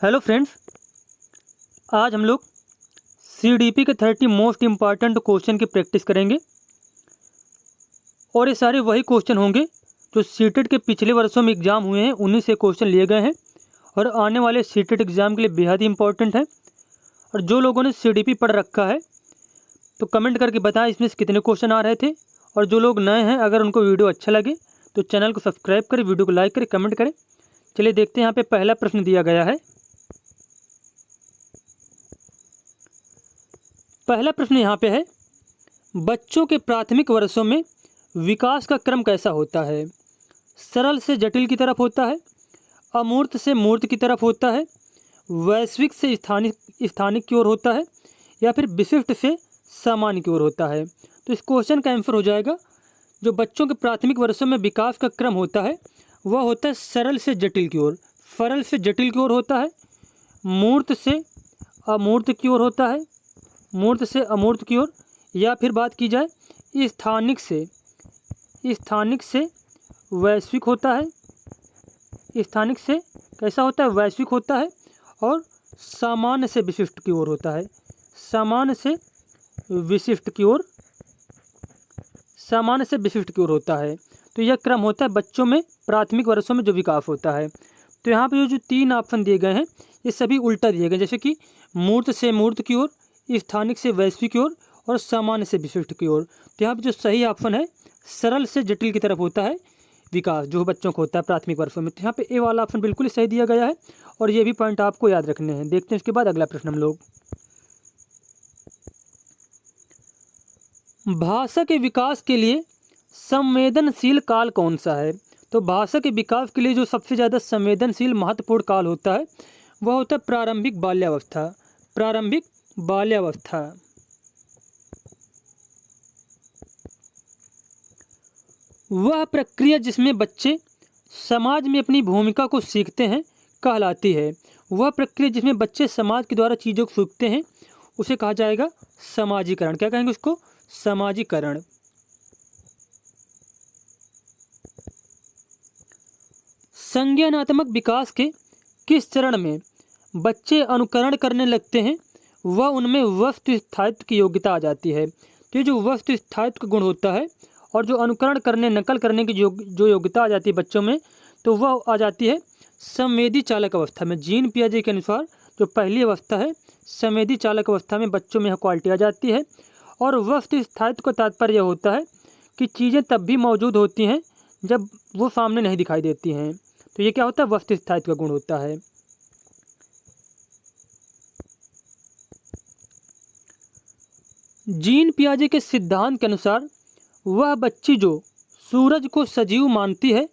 Hello friends, आज हम लोग सीडीपी के 30 मोस्ट इम्पॉर्टेंट क्वेश्चन की प्रैक्टिस करेंगे। और ये सारे वही क्वेश्चन होंगे जो सीटेट के पिछले वर्षों में एग्ज़ाम हुए हैं, उन्हीं से क्वेश्चन लिए गए हैं और आने वाले सीटेट एग्ज़ाम के लिए बेहद ही इंपॉर्टेंट है। और जो लोगों ने सीडीपी पढ़ रखा है तो कमेंट करके बताएं इसमें से कितने क्वेश्चन आ रहे थे। और जो लोग नए हैं, अगर उनको वीडियो अच्छा लगे तो चैनल को सब्सक्राइब करें, वीडियो को लाइक करें, कमेंट करें। चलिए देखते हैं, यहाँ पे पहला प्रश्न दिया गया है। पहला प्रश्न यहाँ पे है, बच्चों के प्राथमिक वर्षों में विकास का क्रम कैसा होता है? सरल से जटिल की तरफ होता है, अमूर्त से मूर्त की तरफ होता है, वैश्विक से स्थानिक की ओर होता है, या फिर विशिष्ट से सामान्य की ओर होता है? तो इस क्वेश्चन का आंसर हो जाएगा, जो बच्चों के प्राथमिक वर्षों में विकास का क्रम होता है वह होता है सरल से जटिल की ओर, सरल से जटिल की ओर होता है, मूर्त से अमूर्त की ओर होता है, मूर्त से अमूर्त की ओर, या फिर बात की जाए स्थानिक से वैश्विक होता है। स्थानिक से कैसा होता है? वैश्विक होता है। और सामान्य से विशिष्ट की ओर होता है, सामान्य से विशिष्ट की ओर, सामान्य से विशिष्ट की ओर होता है। तो यह क्रम होता है बच्चों में प्राथमिक वर्षों में जो विकास होता है। तो यहाँ पे जो 3 ऑप्शन दिए गए हैं ये सभी उल्टा दिए गए, जैसे कि मूर्त से मूर्त की ओर, स्थानिक से वैश्विक की ओर और सामान्य से विशिष्ट की ओर। तो यहाँ पे जो सही ऑप्शन है सरल से जटिल की तरफ होता है विकास, जो बच्चों को होता है प्राथमिक वर्षों में। तो यहाँ पे ए वाला ऑप्शन बिल्कुल ही सही दिया गया है और ये भी पॉइंट आपको याद रखने हैं। देखते हैं इसके बाद अगला प्रश्न हम लोग। भाषा के विकास के लिए संवेदनशील काल कौन सा है? तो भाषा के विकास के लिए जो सबसे ज़्यादा संवेदनशील महत्वपूर्ण काल होता है वह होता है प्रारंभिक बाल्यावस्था। प्रारंभिक बाल्यावस्था। वह प्रक्रिया जिसमें बच्चे समाज में अपनी भूमिका को सीखते हैं कहलाती है। वह प्रक्रिया जिसमें बच्चे समाज के द्वारा चीज़ों को सीखते हैं उसे कहा जाएगा समाजीकरण। क्या कहेंगे उसको? समाजीकरण। संज्ञानात्मक विकास के किस चरण में बच्चे अनुकरण करने लगते हैं वह उनमें वस्तु स्थायित्व की योग्यता आ जाती है? तो ये जो वस्तु स्थायित्व का गुण होता है और जो अनुकरण करने, नकल करने की जो योग्यता आ जाती है बच्चों में, तो वह आ जाती है संवेदी चालक अवस्था में। जीन पियाजे के अनुसार जो पहली अवस्था है संवेदी चालक अवस्था में बच्चों में यह क्वालिटी आ जाती है। और वस्तु स्थायित्व का तात्पर्य होता है कि चीज़ें तब भी मौजूद होती हैं जब वो सामने नहीं दिखाई देती हैं। तो ये क्या होता है? वस्तु स्थायित्व का गुण होता है। जीन पियाजे के सिद्धांत के अनुसार वह बच्ची जो सूरज को सजीव मानती है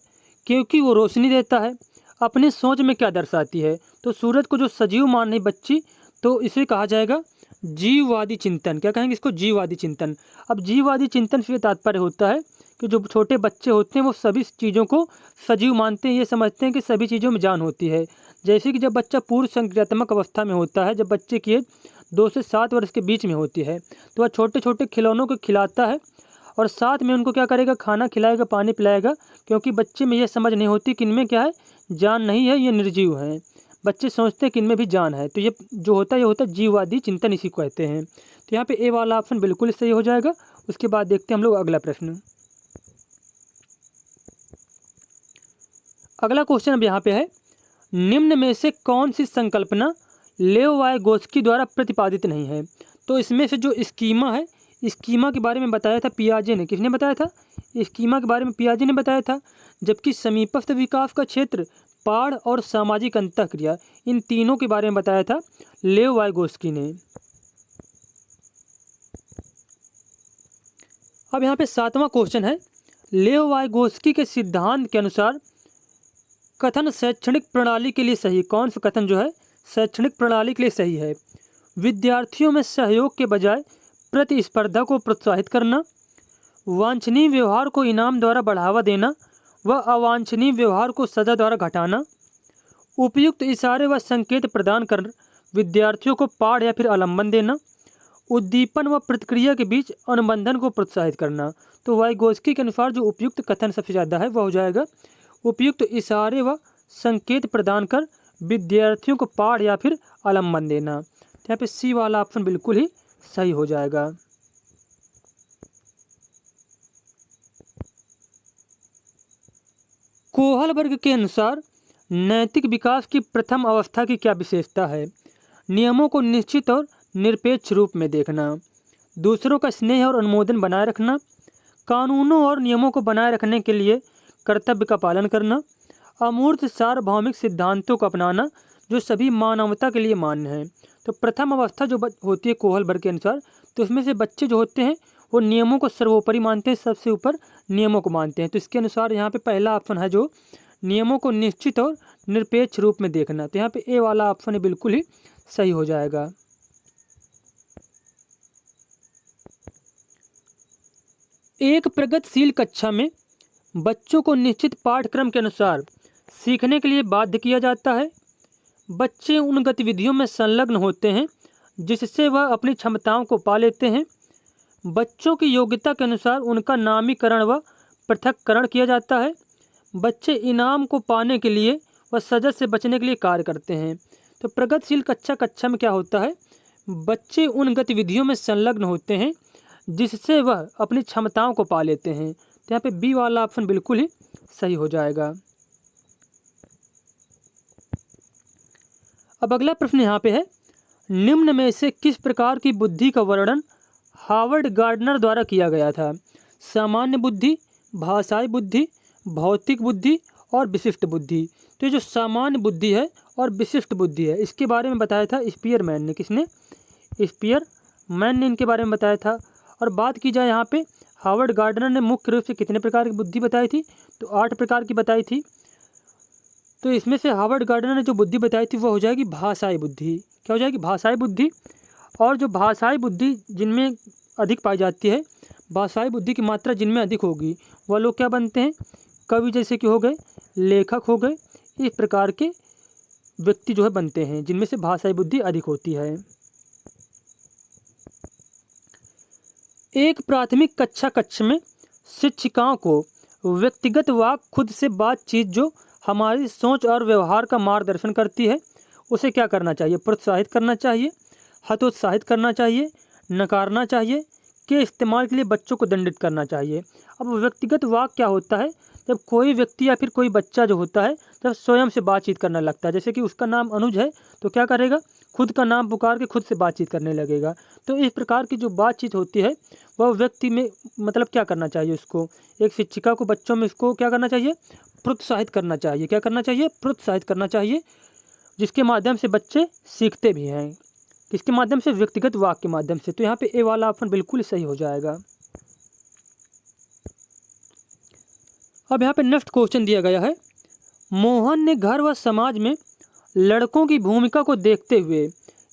क्योंकि वो रोशनी देता है, अपनी सोच में क्या दर्शाती है? तो सूरज को जो सजीव मान रही बच्ची, तो इसे कहा जाएगा जीववादी चिंतन। क्या कहेंगे इसको? जीववादी चिंतन। अब जीववादी चिंतन से तात्पर्य होता है कि जो छोटे बच्चे होते हैं वो सभी चीज़ों को सजीव मानते हैं, ये समझते हैं कि सभी चीज़ों में जान होती है। जैसे कि जब बच्चा पूर्व संक्रियात्मक अवस्था में होता है, जब बच्चे की एज 2 से 7 वर्ष के बीच में होती है, तो वह छोटे छोटे खिलौनों को खिलाता है और साथ में उनको क्या करेगा? खाना खिलाएगा, पानी पिलाएगा, क्योंकि बच्चे में यह समझ नहीं होती कि इनमें क्या है, जान नहीं है, ये निर्जीव हैं। बच्चे सोचते हैं कि इनमें भी जान है। तो ये जो होता है ये होता है जीववादी चिंतन, इसी को कहते हैं। तो यहाँ पे ए वाला ऑप्शन बिल्कुल सही हो जाएगा। उसके बाद देखते हैं हम लोग अगला प्रश्न। अगला क्वेश्चन अब यहाँ पे है, निम्न में से कौन सी संकल्पना लेव-वायगोत्स्की द्वारा प्रतिपादित नहीं है? तो इसमें से जो स्कीमा है, स्कीमा के बारे में बताया था पियाजे ने। किसने बताया था? स्कीमा के बारे में पियाजे ने बताया था। जबकि समीपस्थ विकास का क्षेत्र, पाढ़ और सामाजिक अंतःक्रिया, इन तीनों के बारे में बताया था लेव-वायगोत्स्की ने। अब यहाँ पे 7वां क्वेश्चन है, लेव-वायगोत्स्की के सिद्धांत के अनुसार कथन शैक्षणिक प्रणाली के लिए सही। कौन सा कथन जो है शैक्षणिक प्रणाली के लिए सही है? विद्यार्थियों में सहयोग के बजाय प्रतिस्पर्धा को प्रोत्साहित करना, वांछनीय व्यवहार को इनाम द्वारा बढ़ावा देना व अवांछनीय व्यवहार को सजा द्वारा घटाना, उपयुक्त इशारे व संकेत प्रदान कर विद्यार्थियों को पाठ या फिर आलम्बन देना, उद्दीपन व प्रतिक्रिया के बीच अनुबंधन को प्रोत्साहित करना। तो वाइगोत्स्की के अनुसार जो उपयुक्त कथन सबसे ज़्यादा है वह हो जाएगा उपयुक्त इशारे व संकेत प्रदान कर विद्यार्थियों को पाठ या फिर आलम्बन देना। तो यहाँ पे सी वाला ऑप्शन बिल्कुल ही सही हो जाएगा। कोहल वर्ग के अनुसार नैतिक विकास की प्रथम अवस्था की क्या विशेषता है? नियमों को निश्चित और निरपेक्ष रूप में देखना, दूसरों का स्नेह और अनुमोदन बनाए रखना, कानूनों और नियमों को बनाए रखने के लिए कर्तव्य का पालन करना, अमूर्त सार्वभौमिक सिद्धांतों को अपनाना जो सभी मानवता के लिए मान्य है। तो प्रथम अवस्था जो होती है कोहल वर्ग के अनुसार, तो उसमें से बच्चे जो होते हैं वो नियमों को सर्वोपरि मानते हैं, सबसे ऊपर नियमों को मानते हैं। तो इसके अनुसार यहाँ पे पहला ऑप्शन है जो नियमों को निश्चित और निरपेक्ष रूप में देखना। तो यहाँ पे ए वाला ऑप्शन बिल्कुल ही सही हो जाएगा। एक प्रगतिशील कक्षा में बच्चों को निश्चित पाठ्यक्रम के अनुसार सीखने के लिए बाध्य किया जाता है। बच्चे उन गतिविधियों में संलग्न होते हैं जिससे वह अपनी क्षमताओं को पा लेते हैं। बच्चों की योग्यता के अनुसार उनका नामीकरण व पृथक्करण किया जाता है। बच्चे इनाम को पाने के लिए व सजा से बचने के लिए कार्य करते हैं। तो प्रगतिशील कक्षा में क्या होता है? बच्चे उन गतिविधियों में संलग्न होते हैं जिससे वह अपनी क्षमताओं को पा लेते हैं। तो यहाँ पे बी वाला ऑप्शन बिल्कुल ही सही हो जाएगा। अब अगला प्रश्न यहाँ पे है, निम्न में से किस प्रकार की बुद्धि का वर्णन हावर्ड गार्डनर द्वारा किया गया था? सामान्य बुद्धि, भाषाई बुद्धि, भौतिक बुद्धि और विशिष्ट बुद्धि। तो ये जो सामान्य बुद्धि है और विशिष्ट बुद्धि है इसके बारे में बताया था स्पीयरमैन ने। किसने? स्पीयरमैन ने इनके बारे में बताया था। और बात की जाए यहाँ पे हावर्ड गार्डनर ने मुख्य रूप से कितने प्रकार की बुद्धि बताई थी? तो 8 प्रकार की बताई थी। तो इसमें से हावर्ड गार्डनर ने जो बुद्धि बताई थी वो हो जाएगी भाषाई बुद्धि। क्या हो जाएगी? भाषाई बुद्धि। और जो भाषाई बुद्धि जिनमें अधिक पाई जाती है, भाषाई बुद्धि की मात्रा जिनमें अधिक होगी वह लोग क्या बनते हैं? कवि जैसे कि हो गए, लेखक हो गए, इस प्रकार के व्यक्ति जो है बनते हैं जिनमें से भाषाई बुद्धि अधिक होती है। एक प्राथमिक कक्षा में शिक्षिकाओं को व्यक्तिगत वाक खुद से बातचीत जो हमारी सोच और व्यवहार का मार्गदर्शन करती है उसे क्या करना चाहिए? प्रोत्साहित करना चाहिए, हतोत्साहित करना चाहिए, नकारना चाहिए, के इस्तेमाल के लिए बच्चों को दंडित करना चाहिए। अब व्यक्तिगत वाक क्या होता है? जब कोई व्यक्ति या फिर कोई बच्चा जो होता है जब स्वयं से बातचीत करने लगता है, जैसे कि उसका नाम अनुज है तो क्या करेगा? खुद का नाम पुकार के खुद से बातचीत करने लगेगा। तो इस प्रकार की जो बातचीत होती है वह व्यक्ति में मतलब क्या करना चाहिए? उसको, एक शिक्षिका को बच्चों में इसको क्या करना चाहिए? प्रोत्साहित करना चाहिए। क्या करना चाहिए? प्रोत्साहित करना चाहिए, जिसके माध्यम से बच्चे सीखते भी हैं। किसके माध्यम से? व्यक्तिगत वाक के माध्यम से। तो यहाँ पे ए वाला ऑप्शन बिल्कुल सही हो जाएगा। अब यहाँ पे नेक्स्ट क्वेश्चन दिया गया है, मोहन ने घर व समाज में लड़कों की भूमिका को देखते हुए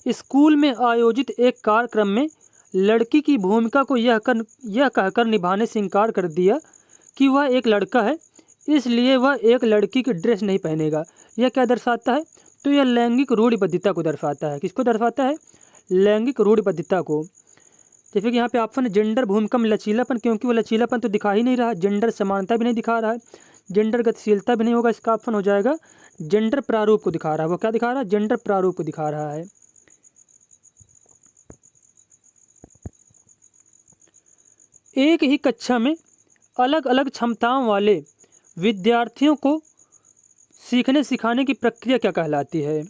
स्कूल में आयोजित एक कार्यक्रम में लड़की की भूमिका को यह कहकर निभाने से इनकार कर दिया कि वह एक लड़का है, इसलिए वह एक लड़की की ड्रेस नहीं पहनेगा। यह क्या दर्शाता है? तो यह लैंगिक रूढ़िबद्धता को दर्शाता है। किसको दर्शाता है? लैंगिक रूढ़िबद्धता को। जैसे कि यहाँ पे ऑप्शन है जेंडर भूमिका में लचीलापन, क्योंकि वो लचीलापन तो दिखा ही नहीं रहा, जेंडर समानता भी नहीं दिखा रहा है, जेंडर गतिशीलता भी नहीं होगा। इसका ऑप्शन हो जाएगा जेंडर प्रारूप को दिखा रहा है। वो क्या दिखा रहा है? जेंडर प्रारूप को दिखा रहा है। एक ही कक्षा में अलग अलग क्षमताओं वाले विद्यार्थियों को सीखने सिखाने की प्रक्रिया क्या कहलाती है?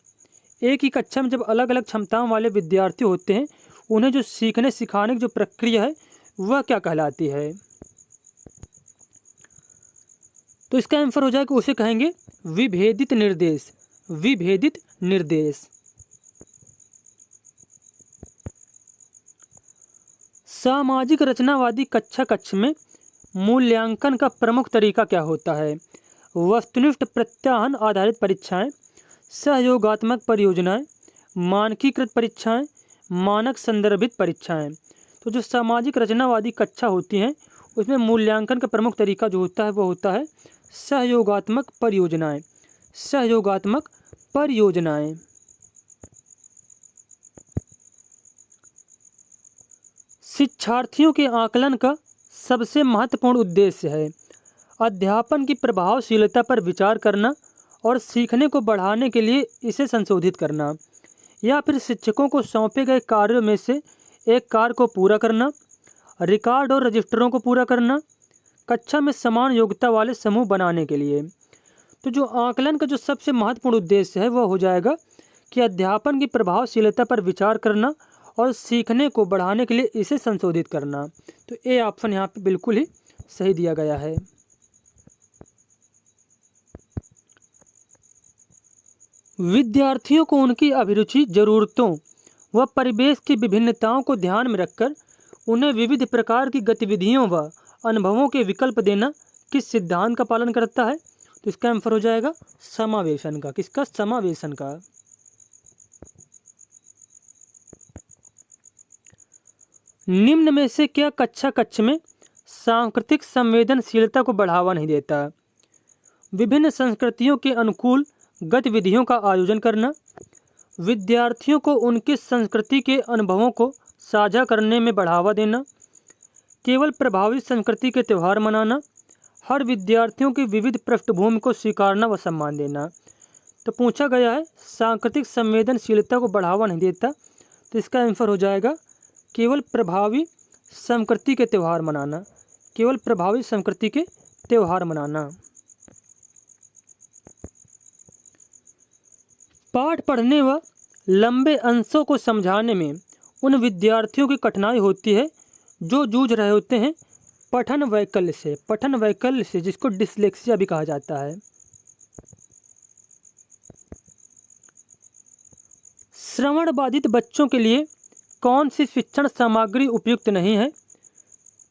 एक ही कक्षा में जब अलग अलग क्षमताओं वाले विद्यार्थी होते हैं उन्हें जो सीखने सिखाने की जो प्रक्रिया है वह क्या कहलाती है? तो इसका आंसर हो जाएगा, उसे कहेंगे विभेदित निर्देश। विभेदित निर्देश। सामाजिक रचनावादी कक्षा में मूल्यांकन का प्रमुख तरीका क्या होता है? वस्तुनिष्ठ प्रत्याहन आधारित परीक्षाएं, सहयोगात्मक परियोजनाएं, मानकीकृत परीक्षाएं, मानक संदर्भित परीक्षाएं। तो जो सामाजिक रचनावादी कक्षा होती हैं उसमें मूल्यांकन का प्रमुख तरीका जो होता है वो होता है सहयोगात्मक परियोजनाएं। सहयोगात्मक परियोजनाएं। शिक्षार्थियों के आकलन का सबसे महत्वपूर्ण उद्देश्य है अध्यापन की प्रभावशीलता पर विचार करना और सीखने को बढ़ाने के लिए इसे संशोधित करना, या फिर शिक्षकों को सौंपे गए कार्यों में से एक कार्य को पूरा करना, रिकॉर्ड और रजिस्टरों को पूरा करना, कक्षा में समान योग्यता वाले समूह बनाने के लिए। तो जो आकलन का जो सबसे महत्वपूर्ण उद्देश्य है वह हो जाएगा कि अध्यापन की प्रभावशीलता पर विचार करना और सीखने को बढ़ाने के लिए इसे संशोधित करना। तो ए ऑप्शन यहाँ पे बिल्कुल ही सही दिया गया है। विद्यार्थियों को उनकी अभिरुचि, ज़रूरतों व परिवेश की विभिन्नताओं को ध्यान में रखकर उन्हें विविध प्रकार की गतिविधियों व अनुभवों के विकल्प देना किस सिद्धांत का पालन करता है? तो इसका आंसर हो जाएगा समावेशन का। किसका? समावेशन का। निम्न में से क्या कक्षा कक्ष में सांस्कृतिक संवेदनशीलता को बढ़ावा नहीं देता? विभिन्न संस्कृतियों के अनुकूल गतिविधियों का आयोजन करना, विद्यार्थियों को उनकी संस्कृति के अनुभवों को साझा करने में बढ़ावा देना, केवल प्रभावित संस्कृति के त्यौहार मनाना, हर विद्यार्थियों की विविध पृष्ठभूमि को स्वीकारना व सम्मान देना। तो पूछा गया है सांस्कृतिक संवेदनशीलता को बढ़ावा नहीं देता, तो इसका आंसर हो जाएगा केवल प्रभावी संस्कृति के त्यौहार मनाना। केवल प्रभावी संस्कृति के त्यौहार मनाना। पाठ पढ़ने व लंबे अंशों को समझाने में उन विद्यार्थियों की कठिनाई होती है जो जूझ रहे होते हैं पठन वैकल्य से। पठन वैकल्य से, जिसको डिसलेक्सिया भी कहा जाता है। श्रवण बाधित बच्चों के लिए कौन सी शिक्षण सामग्री उपयुक्त नहीं है?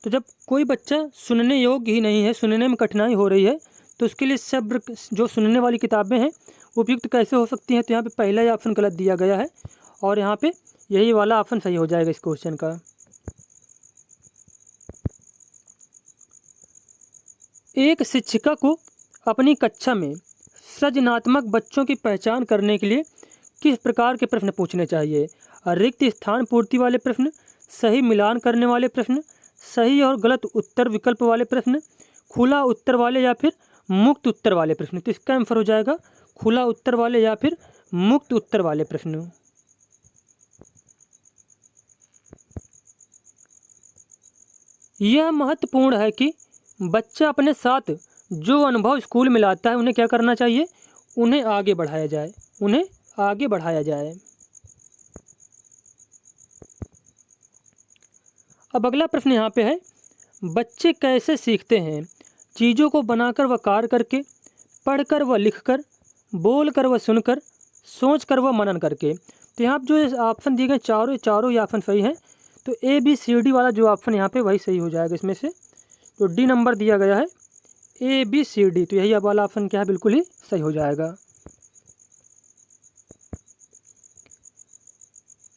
तो जब कोई बच्चा सुनने योग्य ही नहीं है, सुनने में कठिनाई हो रही है, तो उसके लिए शब्द जो सुनने वाली किताबें हैं उपयुक्त कैसे हो सकती हैं? तो यहाँ पे पहला ही ऑप्शन गलत दिया गया है और यहाँ पे यही वाला ऑप्शन सही हो जाएगा इस क्वेश्चन का। एक शिक्षिका को अपनी कक्षा में सृजनात्मक बच्चों की पहचान करने के लिए किस प्रकार के प्रश्न पूछने चाहिए? रिक्त स्थान पूर्ति वाले प्रश्न, सही मिलान करने वाले प्रश्न, सही और गलत उत्तर विकल्प वाले प्रश्न, खुला उत्तर वाले या फिर मुक्त उत्तर वाले प्रश्न। तो इसका आंसर हो जाएगा खुला उत्तर वाले या फिर मुक्त उत्तर वाले प्रश्न। यह महत्वपूर्ण है कि बच्चा अपने साथ जो अनुभव स्कूल में लाता है उन्हें क्या करना चाहिए? उन्हें आगे बढ़ाया जाए। उन्हें आगे बढ़ाया जाए। अब अगला प्रश्न यहाँ पे है, बच्चे कैसे सीखते हैं? चीज़ों को बनाकर व कार्य करके, पढ़कर व लिखकर, बोलकर व सुनकर, सोचकर व मनन करके। तो यहाँ जो ऑप्शन दिए गए चारों ही ऑप्शन सही हैं। तो ए बी सी डी वाला जो ऑप्शन यहाँ पे वही सही हो जाएगा इसमें से। तो डी नंबर दिया गया है ए बी सी डी, तो यही वाला ऑप्शन क्या है? बिल्कुल ही सही हो जाएगा।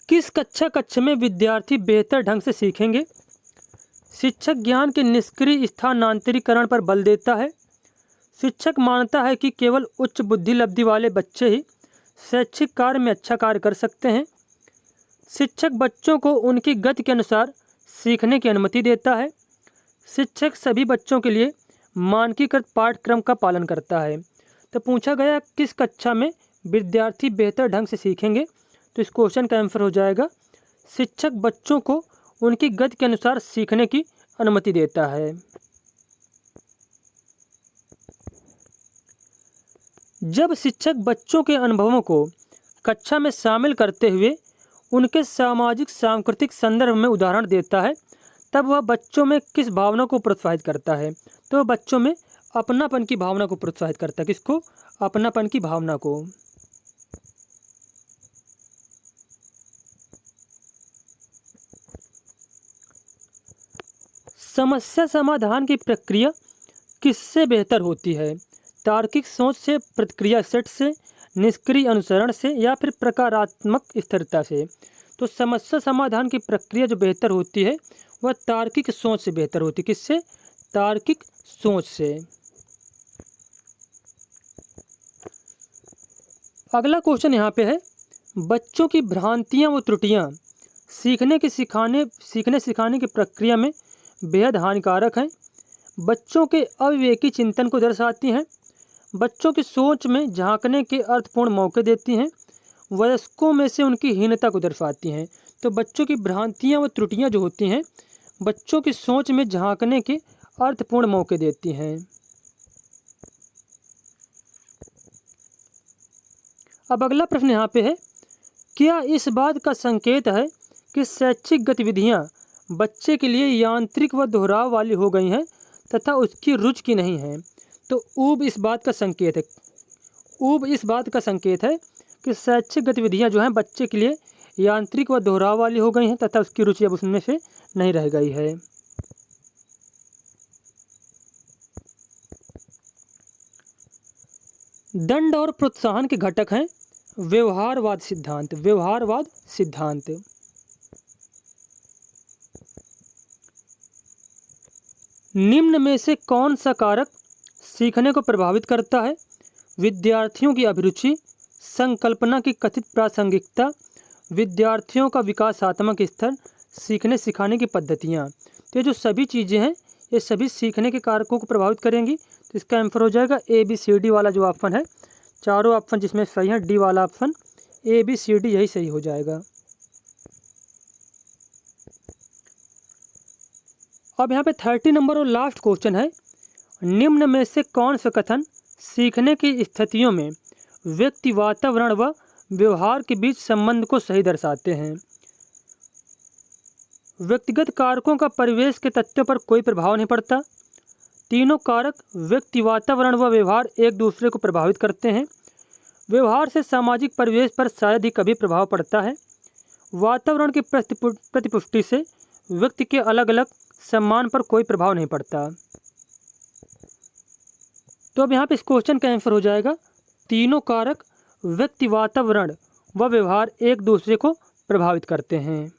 किस कक्ष में विद्यार्थी बेहतर ढंग से सीखेंगे? शिक्षक ज्ञान के निष्क्रिय स्थानांतरीकरण पर बल देता है। शिक्षक मानता है कि केवल उच्च बुद्धि लब्धि वाले बच्चे ही शैक्षिक कार्य में अच्छा कार्य कर सकते हैं। शिक्षक बच्चों को उनकी गति के अनुसार सीखने की अनुमति देता है। शिक्षक सभी बच्चों के लिए मानकीकृत पाठ्यक्रम का पालन करता है। तो पूछा गया किस कक्षा में विद्यार्थी बेहतर ढंग से सीखेंगे? तो इस क्वेश्चन का आंसर हो जाएगा शिक्षक बच्चों को उनकी गति के अनुसार सीखने की अनुमति देता है। जब शिक्षक बच्चों के अनुभवों को कक्षा में शामिल करते हुए उनके सामाजिक सांस्कृतिक संदर्भ में उदाहरण देता है, तब वह बच्चों में किस भावना को प्रोत्साहित करता है? तो वह बच्चों में अपनापन की भावना को प्रोत्साहित करता है। किसको? अपनापन की भावना को। समस्या समाधान की प्रक्रिया किससे बेहतर होती है? तार्किक सोच से, प्रतिक्रिया सेट से, निष्क्रिय अनुसरण से या फिर प्रकारात्मक स्थिरता से? तो समस्या समाधान की प्रक्रिया जो बेहतर होती है वह तार्किक सोच से बेहतर होती है। किससे? तार्किक सोच से। अगला क्वेश्चन यहाँ पे है, बच्चों की भ्रांतियाँ व त्रुटियाँ सीखने सिखाने की प्रक्रिया में बेहद हानिकारक हैं। बच्चों के अविवेकी चिंतन को दर्शाती हैं। बच्चों की सोच में झांकने के अर्थपूर्ण मौके देती हैं। वयस्कों में से उनकी हीनता को दर्शाती हैं। तो बच्चों की भ्रांतियाँ व त्रुटियाँ जो होती हैं बच्चों की सोच में झांकने के अर्थपूर्ण मौके देती हैं। अब अगला प्रश्न यहाँ पे है, क्या इस बात का संकेत है कि शैक्षिक गतिविधियाँ बच्चे के लिए यांत्रिक व दोहराव वाली हो गई हैं तथा उसकी रुचि की नहीं हैं? तो ऊब इस बात का संकेत है। ऊब इस बात का संकेत है कि शैक्षिक गतिविधियाँ जो हैं बच्चे के लिए यांत्रिक व दोहराव वाली हो गई हैं तथा उसकी रुचि अब उसमें से नहीं रह गई है। दंड और प्रोत्साहन के घटक हैं व्यवहारवाद सिद्धांत। व्यवहारवाद सिद्धांत निम्न में से कौन सा कारक सीखने को प्रभावित करता है? विद्यार्थियों की अभिरुचि, संकल्पना की कथित प्रासंगिकता, विद्यार्थियों का विकासात्मक स्तर, सीखने सिखाने की पद्धतियाँ। तो ये जो सभी चीज़ें हैं ये सभी सीखने के कारकों को प्रभावित करेंगी। तो इसका आंसर हो जाएगा ABCD वाला जो ऑप्शन है। चारों ऑप्शन जिसमें सही है डी वाला ऑप्शन ABCD यही सही हो जाएगा। अब यहाँ पे 30 नंबर और लास्ट क्वेश्चन है, निम्न में से कौन सा कथन सीखने की स्थितियों में व्यक्ति, वातावरण व व्यवहार के बीच संबंध को सही दर्शाते हैं? व्यक्तिगत कारकों का परिवेश के तथ्यों पर कोई प्रभाव नहीं पड़ता। तीनों कारक व्यक्ति, वातावरण व व्यवहार एक दूसरे को प्रभावित करते हैं। व्यवहार से सामाजिक परिवेश पर शायद ही कभी प्रभाव पड़ता है। वातावरण की प्रतिपुष्टि से व्यक्ति के अलग अलग सम्मान पर कोई प्रभाव नहीं पड़ता। तो अब यहाँ पे इस क्वेश्चन का आंसर हो जाएगा तीनों कारक व्यक्ति, वातावरण व व्यवहार एक दूसरे को प्रभावित करते हैं।